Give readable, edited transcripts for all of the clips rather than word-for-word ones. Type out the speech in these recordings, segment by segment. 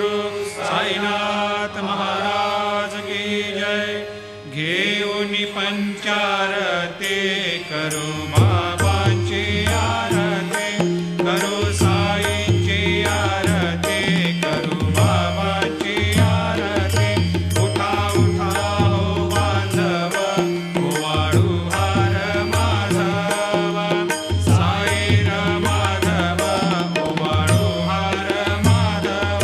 सद्गुरु साईनाथ महाराज की जय। घेऊन पंचारती करू बाबांची आरती, करू साईंची आरती, करू बाबांची आरती। उठा उठा हो बांधव, ओवाळू हार माधव, साईर माधव, ओवाळू हार माधव।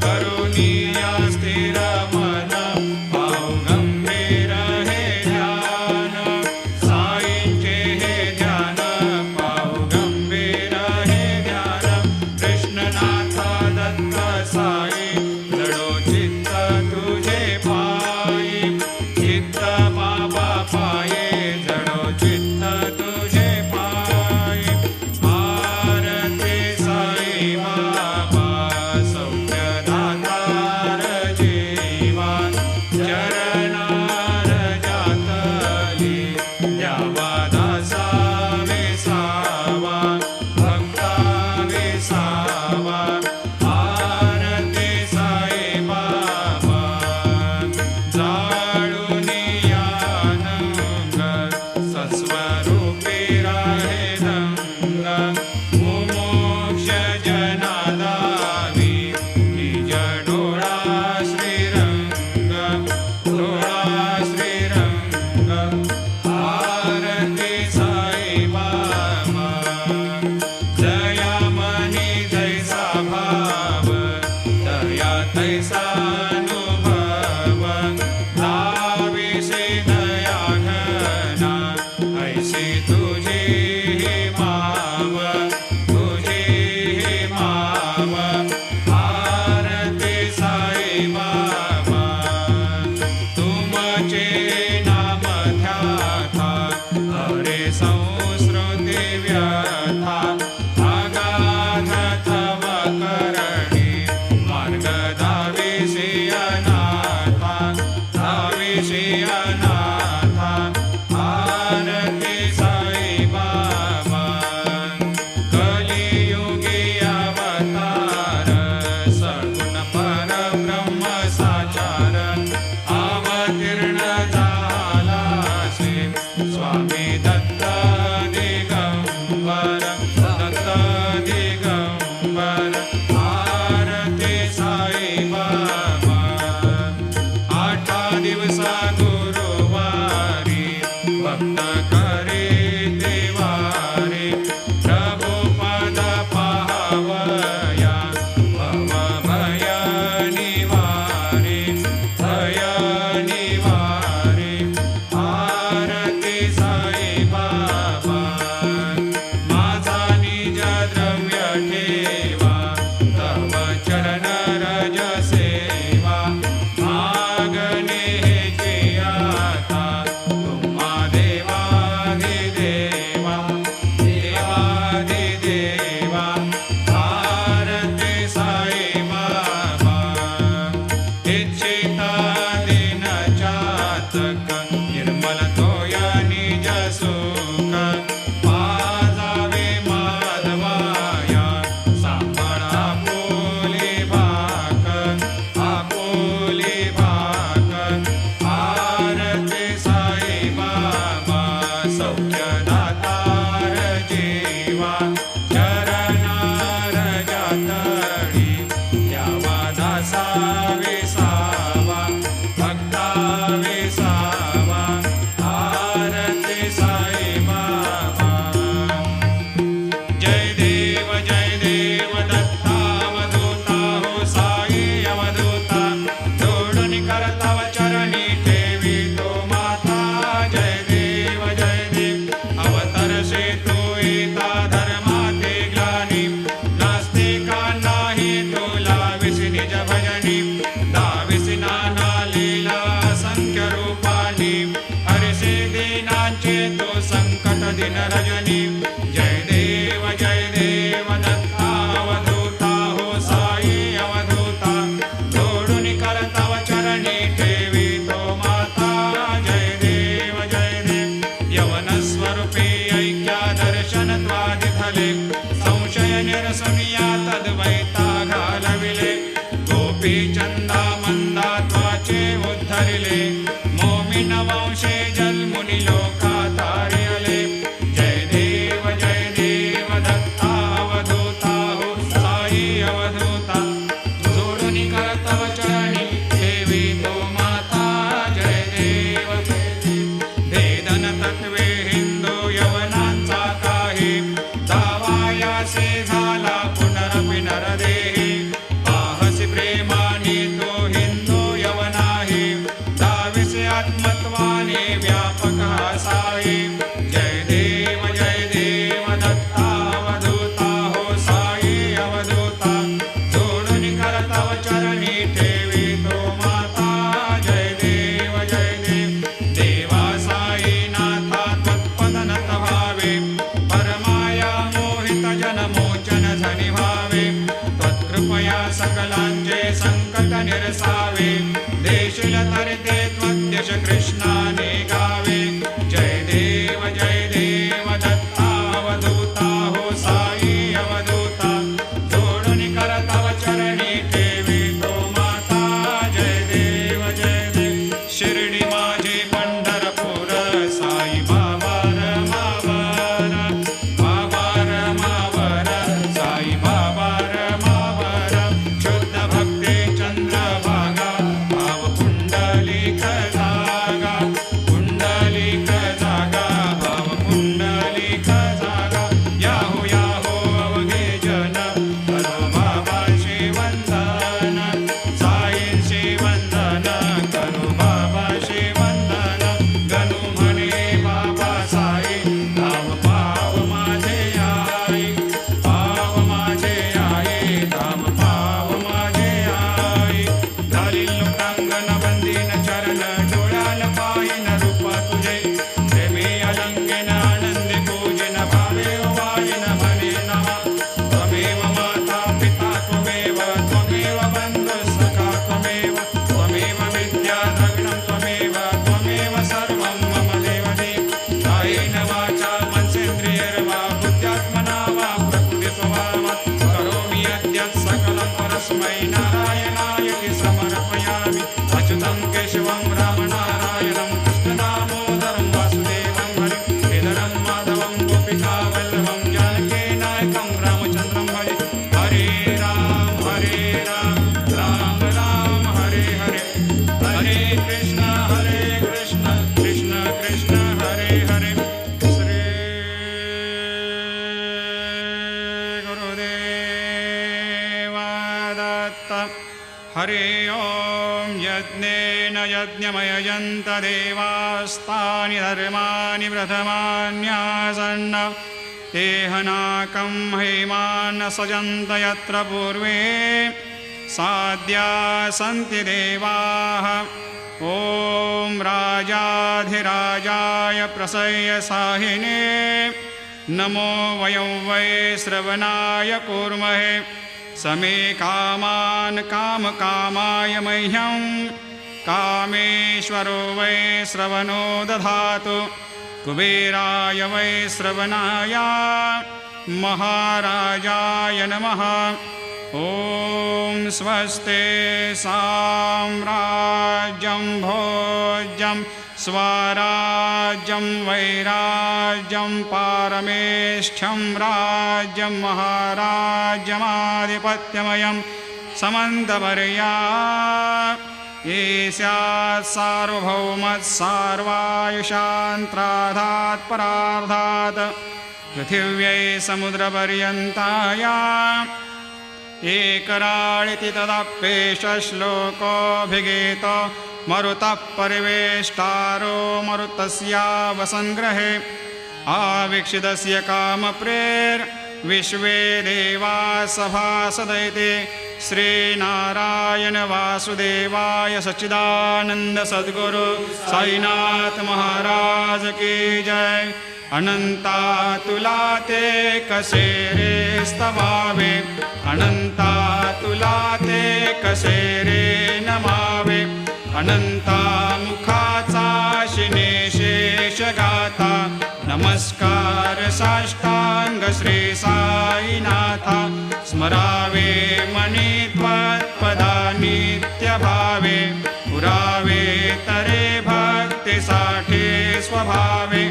करुणिया स्थिर मन, पाहू गंभीर हे ध्यान, साईंचे हे ध्यान, पाहू गंभीर हे ध्यान। कृष्णनाथ दत्त साई, जडो चित्त तुझे पायी, चित्त बाबा पाये, जडो चित्त तुझे पायी। आरती साई बाबा, सौख्यदातार जीवा, चरणार जातली, द्यावा दासा विसावा, भक्ता विसावा। आरती साई बाबा, जाळून यानंग, सस्वरूपी राहे रंग। मुमोक्ष जनादावी, निज डोळा श्रीरंग, डोळा श्रीरंग। आरती साई बाबा, जया मनी जैसा भाव, दया तैसा अनुभव। लाविसे दया घना, ऐसी तुझी ही माव, तुझी ही माव। आरती साई बाबा, तुमचे नाम ध्याता, हरे संस्कृती व्यथा। अगाध तव करणी, मार्ग दाविसी अनाथा, दाविसी अनाथा। आरती साई बाबा, कलियुगी अवतार, सगुण परब्रह्म साचार। अवतीर्ण झालासे, स्वामी दत्त दिगंबर, दत्त दिगंबर। आरती साई बाबा, 8 दिवसा गुरुवारी, भक्त करे देवारे। प्रभु पद पाहावया, भव भय निवारे, भय निवारे। आरती साई बाबा, माझा निज द्रव्य ठेवा, तव चरण रज सेवा। मागणे हेची आता, तुम्हा देवाधिदेवा, देवाधिदेवा। आरती साई बाबा, इच्छिता दिन चातक, निर्मल तोय निज सुख। पाजावे माधवाया, सांभाळा आपुली भाक, आपुली भाक। आरती साई बाबा, सौख्यदातार जीवा, चरणार जातळी, द्यावा दासा विसावा, भक्ता विसावा। आरती साई बाबा, जय देव दत्तावधूता, हो साई अवधूता। जोडून करतव चरणी ठेवी तो माता। जय देव अवतरसे तू येता, धर्माते ग्लानी, नास्तिकांनाही तुला विसी निज भजनी। दाविसी नाना लीला असंख्य रूपानी, हरसे दीनांचे तो संकट दिन रजनी। जय देव दत्तावधूता, हो साई अवधूता। जोडून करतव चरणी ठेवी तो माता। जय देव यवन स्वरूपी ऐक्या दर्शन त्वादिथले, संशय निरसनिया तद्वैता घालविले। गोपी देवी चंदा मंदा त्वाचे उद्धरिले मोमिन वंशे जन्मुनि लोका तारियले जय देव दत्तावधूता हो साई अवधूता जोडुनि कर तव चरणी देवी तो माता जय देव भेदन तत्वे हिंदू यवनांचा काही दावायासे झाला पुनरपि नरदेही पाहसी प्रेमाने तो हिंदू यवनाही दाविसे आत्मत्वाने व्यापक असाही जय देव दत्तावधूता हो साई अवधूता जोडुनि कर तव चरणी ठेवी तो माता जय देव देवा साई नाथा त्वत्पदनत भावे परमाया मोहित जनमोचन धनी भावे त्वत्कृपया सकलांचे संकट निरसावे देशील तरते त्वद्यश कृष्णाने गावे जय देव दत्तावधूता हो साई अवधूता जोडुनि कर तव चरणी ठेवी तो माता जय देव शिर्डी माझे पंढरपूर साई बाबा रमावर साई बाबा रमावर शुद्ध भक्ती चंद्रभागा भाव पुंडलिक जागा भाव पुंडलिक जागा याहो अवघे जन करो बाबा वंदन साईंचे वंदन करो बाबा वंदन गणू म्हणे बाबा साई धाव पाव माझे आई धाव पाव माझे आई झाली लोकांगण बंदीन चरण डोळ्याला पायीन रूप तुझे प्रेमी अलंकेन आनंदी पूजिन भावे वाजिन म्हणे नमा त्वमेव माता पिता त्वमेव बंधु सखा त्वमेव विद्या द्रविणं त्वमेव सर्वं मम देवदेव कायेन वाचा मनसेन्द्रियैर्वा बुद्ध्यात्मना वा प्रकृतिस्वभावा करोमि यद्यत् सकलं परस्मै नारायणाय समर्पयामि अच्युतं केशवं रामनारायणं कृष्णदामोदरं वासुदेवं हरिं श्रीधरं माधवं गोपिकावल्लभं जानकीनायकं रामचन्द्रं भजे हरे राम राम राम हरे हरे हरे कृष्ण कृष्ण कृष्ण हरे हरे श्री गुरुदेव दत्त हरि ओम यज्ञेन यज्ञमयजन्त देवास्तानि धर्माणि प्रथमान्यासन्न तेहनाकं हेमान् सजन्त यत्र पूर्वे साद्या सन्ति देवाः ॐ राजाधिराजाय प्रसह्य साहिने नमो वयं वै श्रवणाय कूर्महे समे कामान् कामकामाय मह्यं कामेश्वरो वै श्रवणो दधातु कुबेराय वै श्रवणाय महाराजाय नमः ॐ स्वस्ते साम्राज्यं भोज्यं स्वराज्यं वैराज्यं पारमेष्ठ्यं राज्यं महाराज्यमाधिपत्यमयं समन्तवर्या ईस्यात् सार्वभौमत्सार्वायुषान्त्राधात् परार्धात् पृथिव्यै समुद्रपर्यन्ताया एकराळिति तदप्येष श्लोकोऽभिगीतो मरुतः परिवेष्टारो मरुतस्यावसङ्ग्रहे आवीक्षितस्य कामप्रेर्विश्वे देवा सभासदैते श्रीनारायण वासुदेवाय सच्चिदानंद सद्गुरु साईनाथ महाराज की जय। अनंता तुला ते कसे रे स्तवावे, अनंता तुला ते कसे रे नमावे, अनंता मुखाचा शिने शेष गाता, नमस्कार साष्टांग श्री साईनाथा, स्मरावे मनी त्वत्पदानि नित्यभावे पुरावे तरे भक्तीसाठी स्वभावे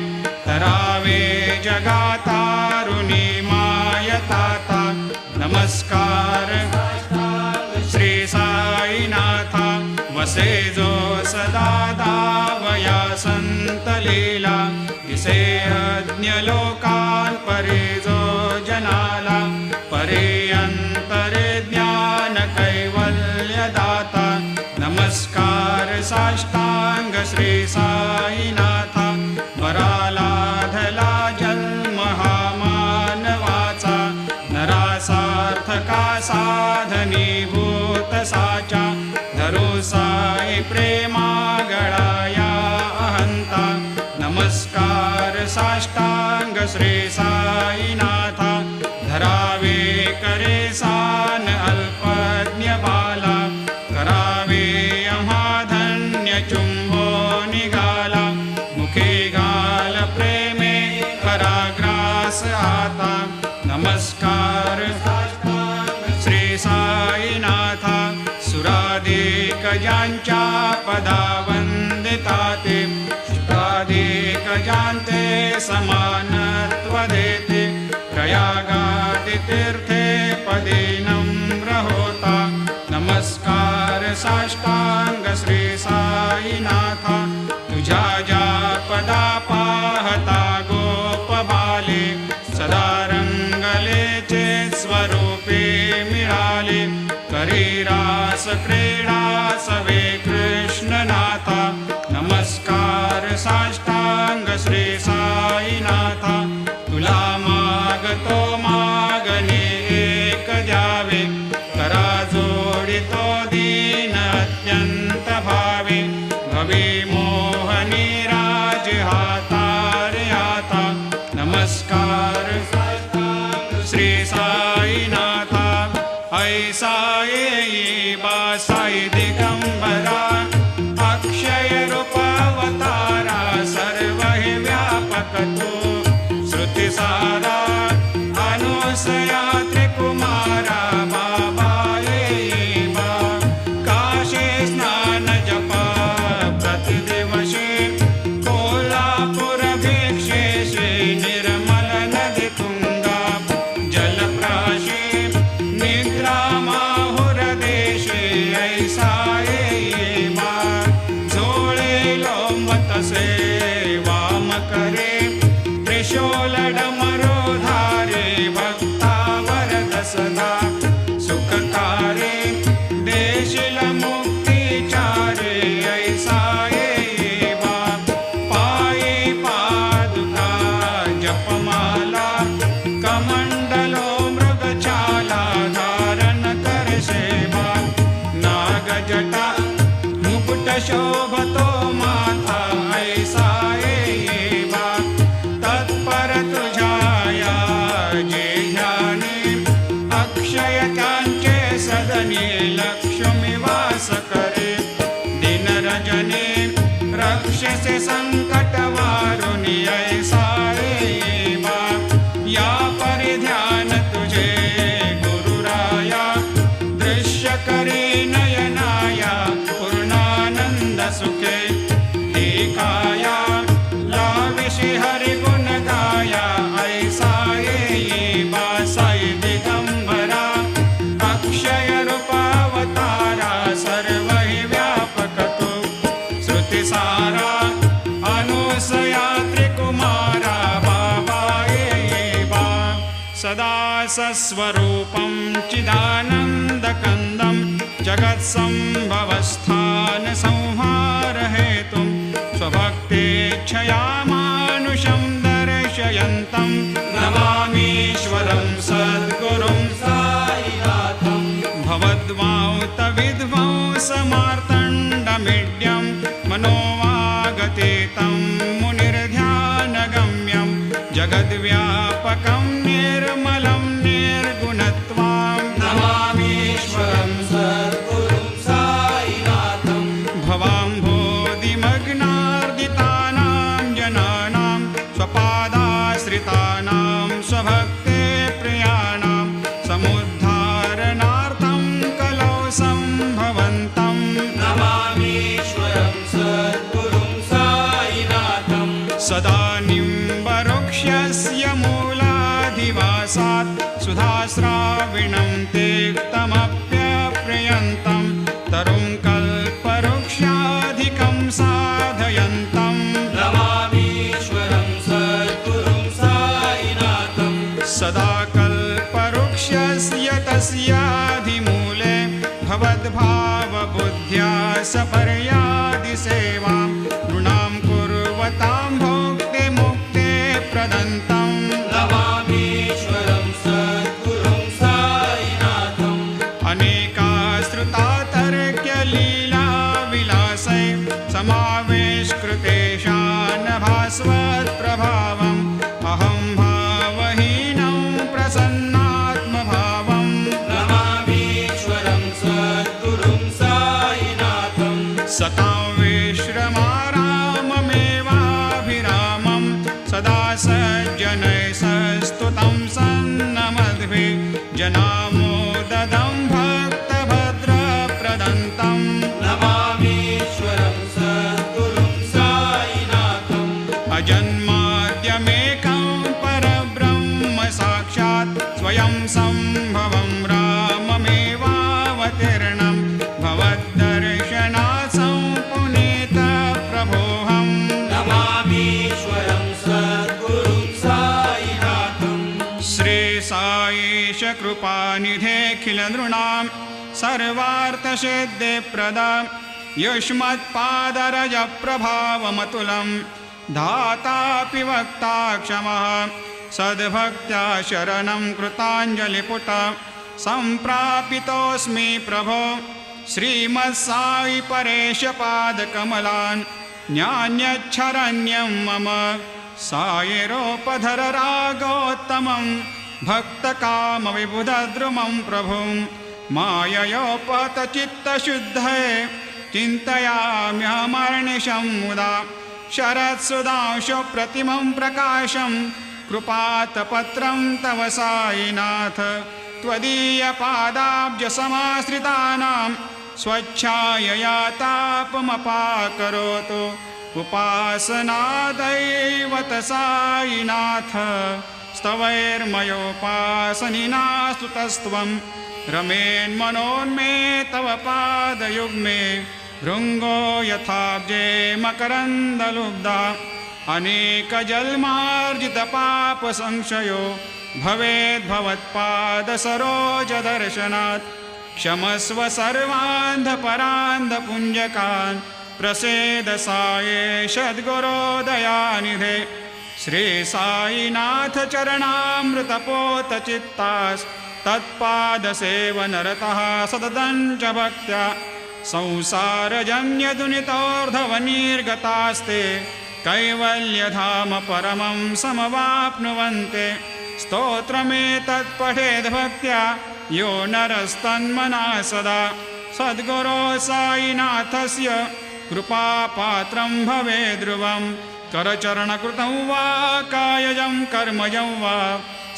करावे जगातारुणी मायताता नमस्कार श्री साईनाथा वसे जो सदा दावया संत लीला दिसे अज्ञ लोकान परे जो जनाला परे अंतरे ज्ञान कैवल्य दाता नमस्कार साष्टांग श्री साईनाथा वरालाधला जन्म हा मानवाचा नरासार्थका साधनीभूत साचा धरो साई प्रेमा गळाया अहंता नमस्कार साष्टांग श्री साईनाथा धरावे करे सान अल्पज्ञ बाला करावे अमाधन्य चुंबो निघाला मुखे घाल प्रेमे पराग्रास आता नमस्कार श्री साईनाथा सुराधिक ज्यांच्या पदा वंदिता ते शुद्धाधिक जानते समानत्व देते प्रयागादि तीर्थे पदे नम्र होता नमस्कार साष्टांग श्री साईनाथा तुझ्या ज्या पदा पाहता गोप बाले सदा रंगलेचे स्वरूपे मिळाले करी रास क्रीडा सवे कृष्णनाथा नमस्कार साष्टांग श्री साईनाथा तुला मागतो मागणे एक द्यावे करा जोडितो दीन अत्यंत भावे भवे मोहनी राज हातारे आता नमस्कार श्री साईनाथा ऐसा येई बा साई दिगंबरा अक्षय रूपावतारा सर्व हे व्यापक तो श्रुती सारा अनुसया त्रिकुमारा बाबा येई बा काशी स्नान जपा प्रतिदिवशी कोल्हापूर भिक्षेशी निर्मल नदी तुंगा जलप्राशी निद्रा माहुर देशी ऐसा येई बा झोळे लोंबत से वाम करे त्रिशूल डमरू धारे भक्ता वरद सदा सुखकारे देशील मुक्तिचारे ऐसा येई बा पायी पादुका जपमाला कमंडलो मृगछाला धारण कर सेवा नागजटा मुकुट शोभतो माथा ऐसा येई बा तत्पर तुझाया जे ध्याने अक्षय त्यांचे सदने लक्ष्मी वास करे दिन रजने रक्षसे संकट वारुणी ऐसा येई बा या परिध्यान तुझे गुरुराया दृश्य करे नयनाया पूर्णानंद सुखे एकाया लाविषि हरि गुण गाया ऐसा येई बा साई दिगंबरा अक्षय रूपावतारा सर्व हि व्यापक तो श्रुती सारा अनुसया त्रिकुमारा बाबा येई बा सदा सस्वरूपं चिदानन्दकन्दं जगत्सम्भवस्थान संहार हेतुं स्वभक्तेच्छया मानुषं दर्शयन्तं नमामीश्वरं सद्गुरुं साईनाथं भवद्वांत विध्वंसमार्तण्डमीड्यं मनोवागतीतं मुनिर्ध्यानगम्यं जगद्व्यापकं निर्मलं निर्गुणत्वां नमामीश्वरं सद्गुरुं साईनाथं भवाम्भोधिमग्नार्दितानां जनानां स्वपादाश्रितानां स्वभक्ते प्रियाणां समुद्धारणार्थं कलौ सम्भव भवन्तं नमामीश्वरं सद्गुरुं साईनाथं सदा निम्बवृक्षस्य मूलाधिवासात् सुधास्राविणं तेक्तमप्यप्रियन्तं तरुं कल्पवृक्षाधिकं साधयन्तं नमामीश्वरं सद्गुरुं साईनाथं सदा कल्पवृक्षस्य तस्याधिमूले भवद्भावबुद्ध्या सपर्यादिसेवां नृणां कुर्वतां भोक्तिमुक्ते प्रदन्तं नमामीश्वरं सद्गुरुं साईनाथं अनेकाश्रुतातर्क्यलीलाविलासै समावेशकृतेशानभास्वत्प्रभावम् अहं भावहीनं प्रसन्नात्मभावं नमामीश्वरं सद्गुरुं साईनाथं सतां विश्रमाराममेवाभिरामं सदा सज्जनैः सस्तुतं सन्नमद्भिः जनामोददं भक्तभद्रप्रदन्तं नमामीश्वरं सद्गुरुं साईनाथं अजन्माद्यमेकं परब्रह्म साक्षात् स्वयं सम्भवं राममेवावतीर्णं भवद्दर्शनात् सम्पुनीतप्रभोऽहम् नमामीश्वरं सद्गुरुं साईनाथं श्रीसाईश कृपानिधेऽखिलनृणां सर्वार्थसिद्धिप्रदा युष्मत्पादरजप्रभावमतुलं धातापि वक्ता क्षमः सद्भक्त्या शरणं कृताञ्जलिपुट सम्प्रापितोऽस्मि प्रभो श्रीमत्साई परेशपादकमलान् न्यान्यच्छरण्यं मम सायिरोपधर रागोत्तमं भक्तकामविबुधद्रुमं प्रभुं माययोपतचित्तशुद्धये चिन्तयाम्यहमर्निशं मुदा शरत्सुधांशुप्रतिमं प्रकाशं कृपातपत्रं तव साईनाथ त्वदीयपादाब्जसमाश्रितानां स्वच्छायया तापमपाकरोतु उपासनादैवत साईनाथ स्तवैर्मयोपासनिना स्तुतस्त्वं रमेन्मनोन्मे तव पादयुग्मे भृङ्गो यथाब्जे मकरन्दलुब्धा अनेकजन्मार्जितपापसंशयो भवेद्भवत्पादसरोजदर्शनात् क्षमस्व सर्वान्धपरान्धपुञ्जकान् प्रसेद साये सद्गुरोदयानिधे श्री साईनाथ चरणामृतपोतचित्तास्तत्पादसेवनरतः सततं च भक्त्या संसारजन्यदुनितोर्धवनिर्गतास्ते कैवल्यधाम परमं समवाप्नुवन्ते स्तोत्रमेतत्पठेद्भक्त्या यो नरस्तन्मना सदा सद्गुरो साईनाथस्य कृपापात्रं भवेद्ध्रुवं करचरणकृतं वा कायजं कर्मजं वा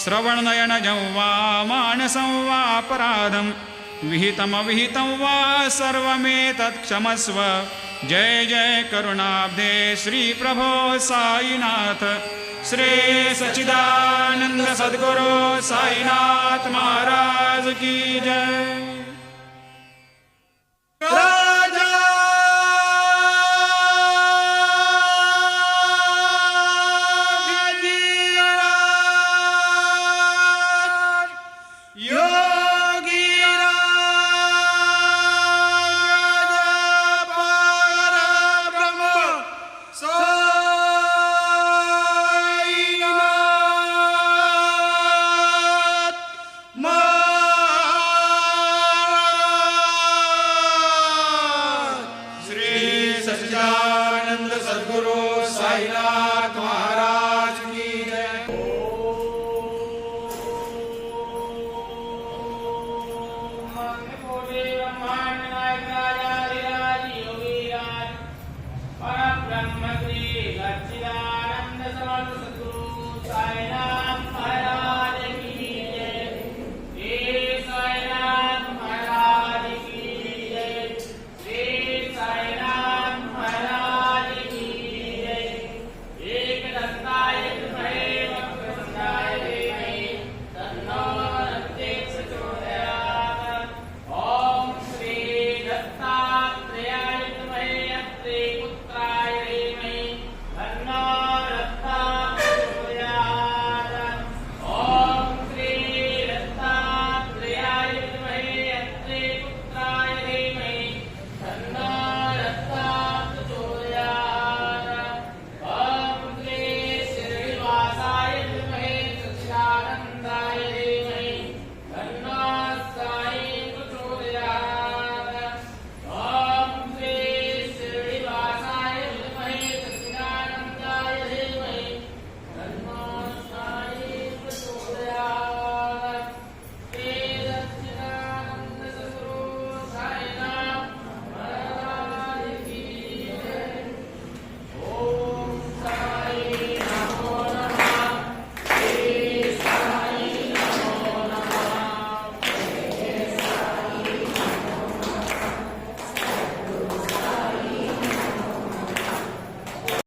श्रवणनयनजं वा मानसं वा अपराधं विहितमविहितं वा सर्वमेतत् क्षमस्व जय जय करुणाब्धे श्री प्रभो साईनाथ श्री सच्चिदानंद सद्गुरु साईनाथ महाराज की जय। सच्चिदानंद सद्गुरु साईनाथ महाराज